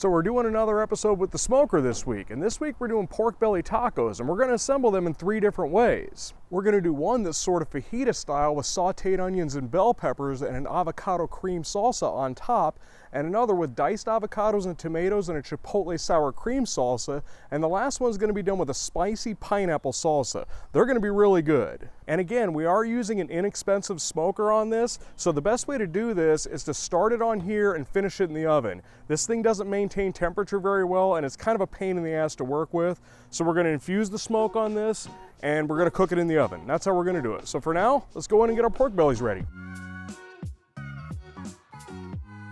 So we're doing another episode with the smoker this week, and this week we're doing pork belly tacos, and we're going to assemble them in 3 different ways. We're going to do one that's sort of fajita style with sauteed onions and bell peppers and an avocado cream salsa on top, and another with diced avocados and tomatoes and a chipotle sour cream salsa, and the last one's going to be done with a spicy pineapple salsa. They're going to be really good. And again, we are using an inexpensive smoker on this, so the best way to do this is to start it on here and finish it in the oven. This thing doesn't maintain temperature very well, and it's kind of a pain in the ass to work with, so we're going to infuse the smoke on this, and we're going to cook it in the oven. That's how we're going to do it. So for now, let's go in and get our pork bellies ready.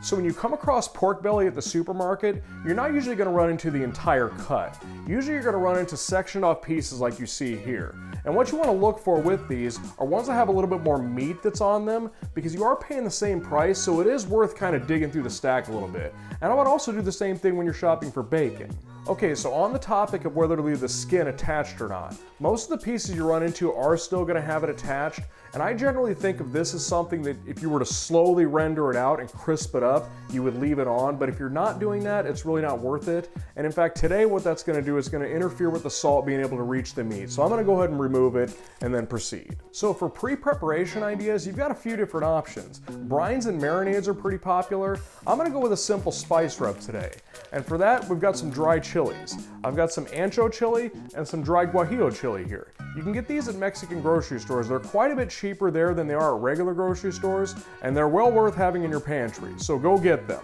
So when you come across pork belly at the supermarket, you're not usually going to run into the entire cut. Usually you're going to run into sectioned off pieces like you see here. And what you want to look for with these are ones that have a little bit more meat that's on them, because you are paying the same price, so it is worth kind of digging through the stack a little bit. And I would also do the same thing when you're shopping for bacon. Okay, so on the topic of whether to leave the skin attached or not, most of the pieces you run into are still going to have it attached, and I generally think of this as something that if you were to slowly render it out and crisp it up, you would leave it on, but if you're not doing that, it's really not worth it. And in fact, today what that's going to do is going to interfere with the salt being able to reach the meat. So I'm going to go ahead and remove it and then proceed. So for pre-preparation ideas, you've got a few different options. Brines and marinades are pretty popular. I'm going to go with a simple spice rub today. And for that, we've got some dry chilies. I've got some ancho chili and some dry guajillo chili here. You can get these at Mexican grocery stores. They're quite a bit cheaper there than they are at regular grocery stores, and they're well worth having in your pantry, so go get them.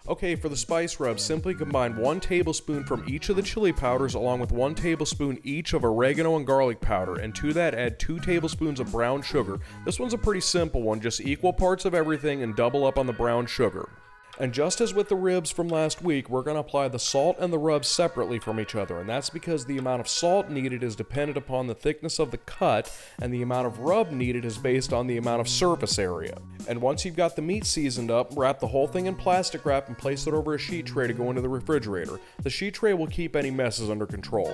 Okay, for the spice rub, simply combine 1 tablespoon from each of the chili powders along with 1 tablespoon each of oregano and garlic powder, and to that add 2 tablespoons of brown sugar. This one's a pretty simple one, just equal parts of everything and double up on the brown sugar. And just as with the ribs from last week, we're going to apply the salt and the rub separately from each other, and that's because the amount of salt needed is dependent upon the thickness of the cut, and the amount of rub needed is based on the amount of surface area. And once you've got the meat seasoned up, wrap the whole thing in plastic wrap and place it over a sheet tray to go into the refrigerator. The sheet tray will keep any messes under control.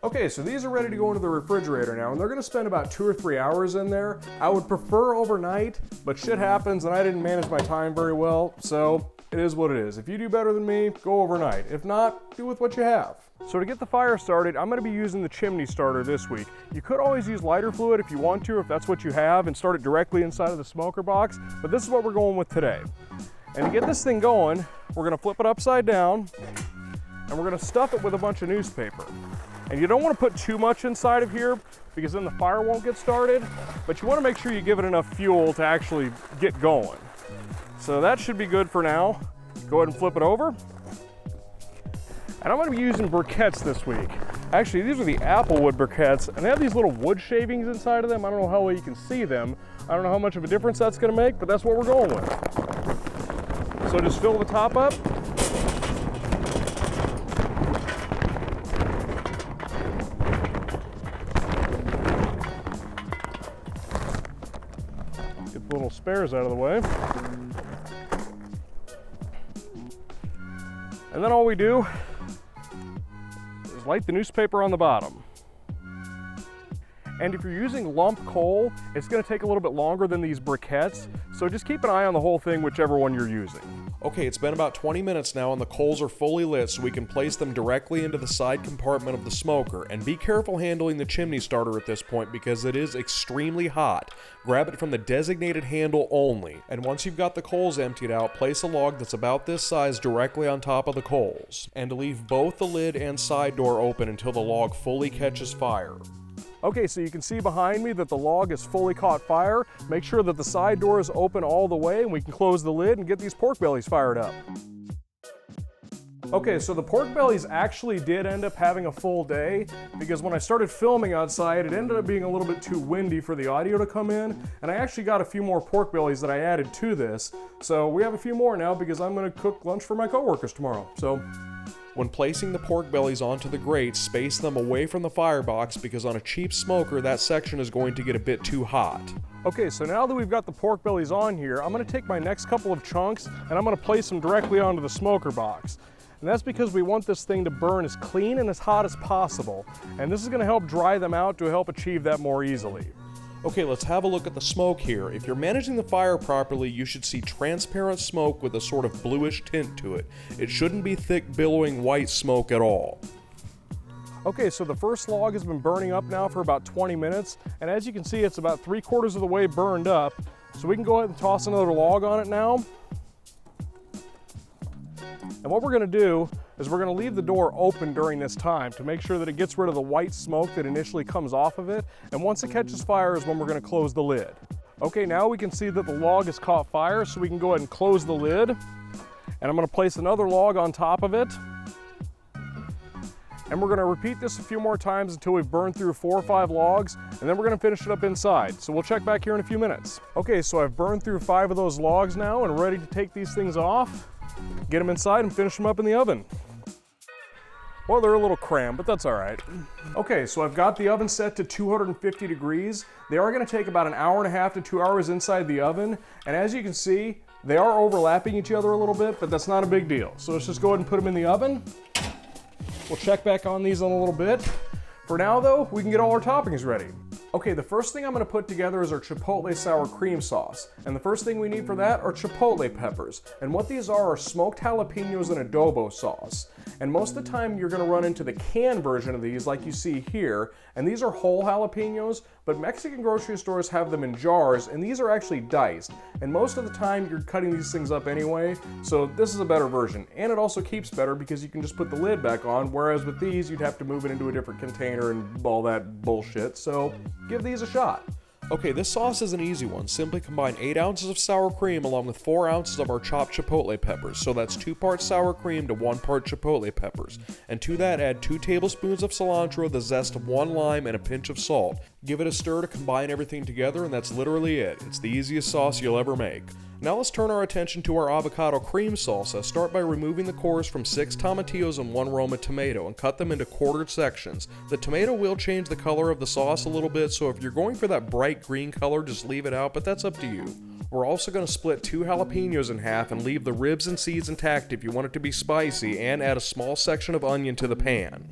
Okay, so these are ready to go into the refrigerator now, and they're going to spend about 2 or 3 hours in there. I would prefer overnight, but shit happens and I didn't manage my time very well, so it is what it is. If you do better than me, go overnight. If not, do with what you have. So to get the fire started, I'm going to be using the chimney starter this week. You could always use lighter fluid if you want to, if that's what you have, and start it directly inside of the smoker box, but this is what we're going with today. And to get this thing going, we're going to flip it upside down, and we're going to stuff it with a bunch of newspaper. And you don't want to put too much inside of here because then the fire won't get started, but you want to make sure you give it enough fuel to actually get going. So that should be good for now. Go ahead and flip it over. And I'm going to be using briquettes this week. Actually, these are the applewood briquettes, and they have these little wood shavings inside of them. I don't know how well you can see them. I don't know how much of a difference that's going to make, but that's what we're going with. So just fill the top up. Little spares out of the way. And then all we do is light the newspaper on the bottom. And if you're using lump coal, it's going to take a little bit longer than these briquettes, so just keep an eye on the whole thing, whichever one you're using. Okay, it's been about 20 minutes now and the coals are fully lit, so we can place them directly into the side compartment of the smoker. And be careful handling the chimney starter at this point because it is extremely hot. Grab it from the designated handle only. And once you've got the coals emptied out, place a log that's about this size directly on top of the coals. And leave both the lid and side door open until the log fully catches fire. Okay, so you can see behind me that the log has fully caught fire. Make sure that the side door is open all the way and we can close the lid and get these pork bellies fired up. Okay, so the pork bellies actually did end up having a full day because when I started filming outside, it ended up being a little bit too windy for the audio to come in, and I actually got a few more pork bellies that I added to this. So we have a few more now because I'm going to cook lunch for my coworkers tomorrow. So when placing the pork bellies onto the grate, space them away from the firebox because on a cheap smoker, that section is going to get a bit too hot. Okay, so now that we've got the pork bellies on here, I'm going to take my next couple of chunks and I'm going to place them directly onto the smoker box. And that's because we want this thing to burn as clean and as hot as possible. And this is going to help dry them out to help achieve that more easily. Okay, let's have a look at the smoke here. If you're managing the fire properly, you should see transparent smoke with a sort of bluish tint to it. It shouldn't be thick, billowing white smoke at all. Okay, so the first log has been burning up now for about 20 minutes, and as you can see, it's about 3/4 of the way burned up. So we can go ahead and toss another log on it now. And what we're gonna do is we're gonna leave the door open during this time to make sure that it gets rid of the white smoke that initially comes off of it. And once it catches fire is when we're gonna close the lid. Okay, now we can see that the log has caught fire, so we can go ahead and close the lid. And I'm gonna place another log on top of it. And we're gonna repeat this a few more times until we've burned through 4 or 5 logs, and then we're gonna finish it up inside. So we'll check back here in a few minutes. Okay, so I've burned through 5 of those logs now and ready to take these things off, get them inside and finish them up in the oven. Well, they're a little cramped, but that's all right. Okay, so I've got the oven set to 250 degrees. They are gonna take about 1.5 to 2 hours inside the oven, and as you can see, they are overlapping each other a little bit, but that's not a big deal. So let's just go ahead and put them in the oven. We'll check back on these in a little bit. For now though, we can get all our toppings ready. Okay, the first thing I'm gonna put together is our Chipotle Sour Cream Sauce. And the first thing we need for that are Chipotle peppers. And what these are smoked jalapenos and adobo sauce. And most of the time you're gonna run into the canned version of these like you see here. And these are whole jalapenos, but Mexican grocery stores have them in jars, and these are actually diced. And most of the time you're cutting these things up anyway, so this is a better version. And it also keeps better because you can just put the lid back on, whereas with these you'd have to move it into a different container and all that bullshit, so give these a shot. Okay, this sauce is an easy one. Simply combine 8 ounces of sour cream along with 4 ounces of our chopped chipotle peppers. So that's 2 parts sour cream to 1 part chipotle peppers. And to that add 2 tablespoons of cilantro, the zest of 1 lime, and a pinch of salt. Give it a stir to combine everything together, and that's literally it. It's the easiest sauce you'll ever make. Now let's turn our attention to our avocado cream salsa. Start by removing the cores from 6 tomatillos and 1 Roma tomato and cut them into quartered sections. The tomato will change the color of the sauce a little bit, so if you're going for that bright green color, just leave it out, but that's up to you. We're also going to split 2 jalapenos in half and leave the ribs and seeds intact if you want it to be spicy, and add a small section of onion to the pan.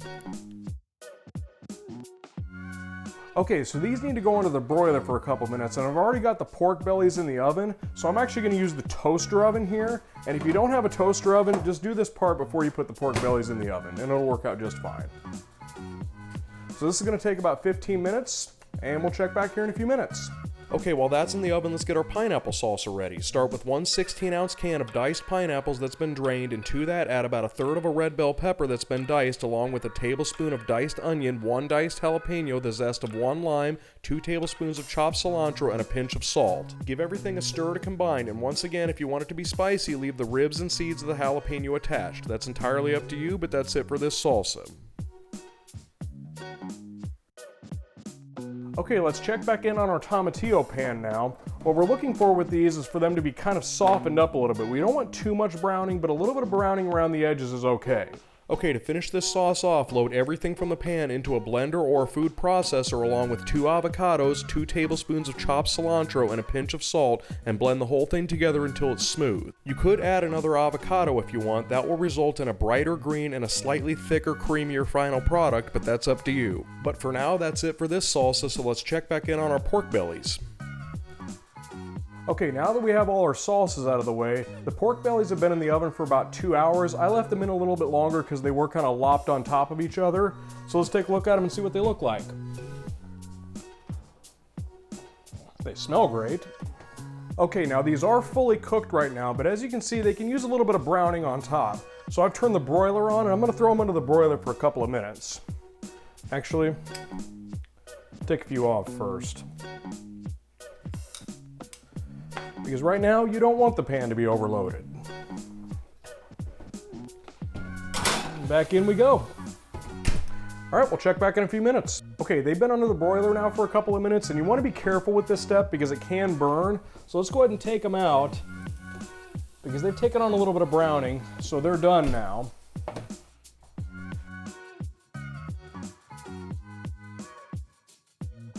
Okay, so these need to go into the broiler for a couple minutes, and I've already got the pork bellies in the oven, so I'm actually gonna use the toaster oven here. And if you don't have a toaster oven, just do this part before you put the pork bellies in the oven, and it'll work out just fine. So this is gonna take about 15 minutes, and we'll check back here in a few minutes. Okay, while that's in the oven, let's get our pineapple salsa ready. Start with 1 16-ounce can of diced pineapples that's been drained, and to that add about 1/3 of a red bell pepper that's been diced, along with a tablespoon of diced onion, 1 diced jalapeno, the zest of 1 lime, 2 tablespoons of chopped cilantro, and a pinch of salt. Give everything a stir to combine, and once again, if you want it to be spicy, leave the ribs and seeds of the jalapeno attached. That's entirely up to you, but that's it for this salsa. Okay, let's check back in on our tomatillo pan now. What we're looking for with these is for them to be kind of softened up a little bit. We don't want too much browning, but a little bit of browning around the edges is okay. Okay, to finish this sauce off, load everything from the pan into a blender or a food processor along with 2 avocados, 2 tablespoons of chopped cilantro, and a pinch of salt, and blend the whole thing together until it's smooth. You could add another avocado if you want. That will result in a brighter green and a slightly thicker, creamier final product, but that's up to you. But for now, that's it for this salsa, so let's check back in on our pork bellies. Okay, now that we have all our sauces out of the way, the pork bellies have been in the oven for about 2 hours. I left them in a little bit longer because they were kind of lopped on top of each other. So let's take a look at them and see what they look like. They smell great. Okay, now these are fully cooked right now, but as you can see, they can use a little bit of browning on top. So I've turned the broiler on, and I'm gonna throw them into the broiler for a couple of minutes. Actually, take a few off first. Because right now, you don't want the pan to be overloaded. Back in we go. All right, we'll check back in a few minutes. Okay, they've been under the broiler now for a couple of minutes, and you want to be careful with this step because it can burn. So let's go ahead and take them out because they've taken on a little bit of browning, so they're done now.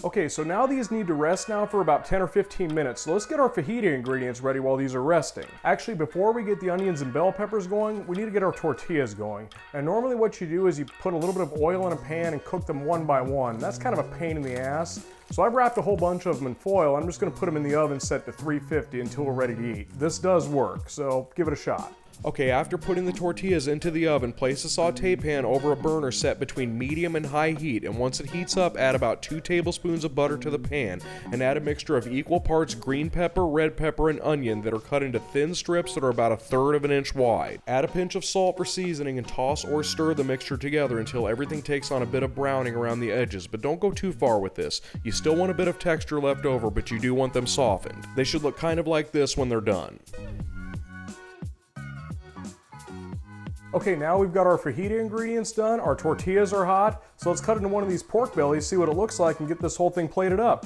Okay, so now these need to rest now for about 10 or 15 minutes. So let's get our fajita ingredients ready while these are resting. Actually, before we get the onions and bell peppers going, we need to get our tortillas going. And normally what you do is you put a little bit of oil in a pan and cook them one by one. That's kind of a pain in the ass. So I've wrapped a whole bunch of them in foil. I'm just gonna put them in the oven set to 350 until we're ready to eat. This does work, so give it a shot. Okay, after putting the tortillas into the oven, place a saute pan over a burner set between medium and high heat, and once it heats up, add about 2 tablespoons of butter to the pan, and add a mixture of equal parts green pepper, red pepper, and onion that are cut into thin strips that are about 1/3 of an inch wide. Add a pinch of salt for seasoning and toss or stir the mixture together until everything takes on a bit of browning around the edges, but don't go too far with this. You still want a bit of texture left over, but you do want them softened. They should look kind of like this when they're done. Okay, now we've got our fajita ingredients done, our tortillas are hot, so let's cut into one of these pork bellies, see what it looks like, and get this whole thing plated up.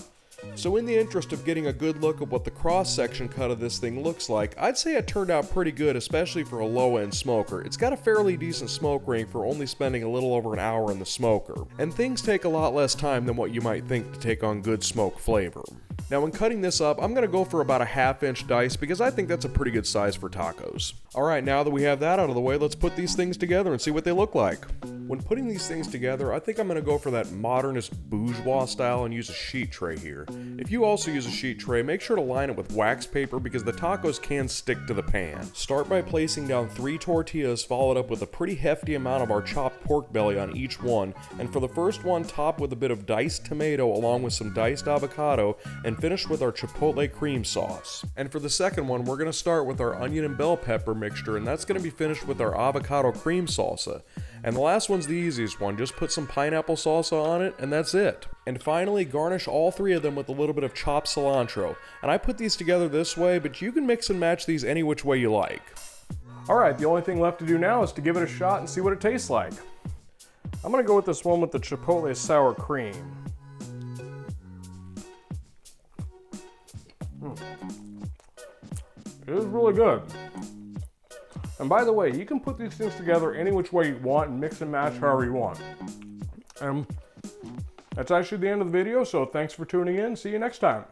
So in the interest of getting a good look at what the cross-section cut of this thing looks like, I'd say it turned out pretty good, especially for a low-end smoker. It's got a fairly decent smoke ring for only spending a little over an hour in the smoker. And things take a lot less time than what you might think to take on good smoke flavor. Now when cutting this up, I'm going to go for about a 1/2 inch dice because I think that's a pretty good size for tacos. Alright, now that we have that out of the way, let's put these things together and see what they look like. When putting these things together, I think I'm going to go for that modernist bourgeois style and use a sheet tray here. If you also use a sheet tray, make sure to line it with wax paper because the tacos can stick to the pan. Start by placing down 3 tortillas followed up with a pretty hefty amount of our chopped pork belly on each one, and for the first one, top with a bit of diced tomato along with some diced avocado, and finish with our Chipotle cream sauce. And for the second one, we're going to start with our onion and bell pepper mixture, and that's going to be finished with our avocado cream salsa. And the last one's the easiest one, just put some pineapple salsa on it, and that's it. And finally, garnish all 3 of them with a little bit of chopped cilantro. And I put these together this way, but you can mix and match these any which way you like. Alright, the only thing left to do now is to give it a shot and see what it tastes like. I'm going to go with this one with the Chipotle Sour Cream. It is really good. And by the way, you can put these things together any which way you want and mix and match however you want. And that's actually the end of the video, so thanks for tuning in. See you next time.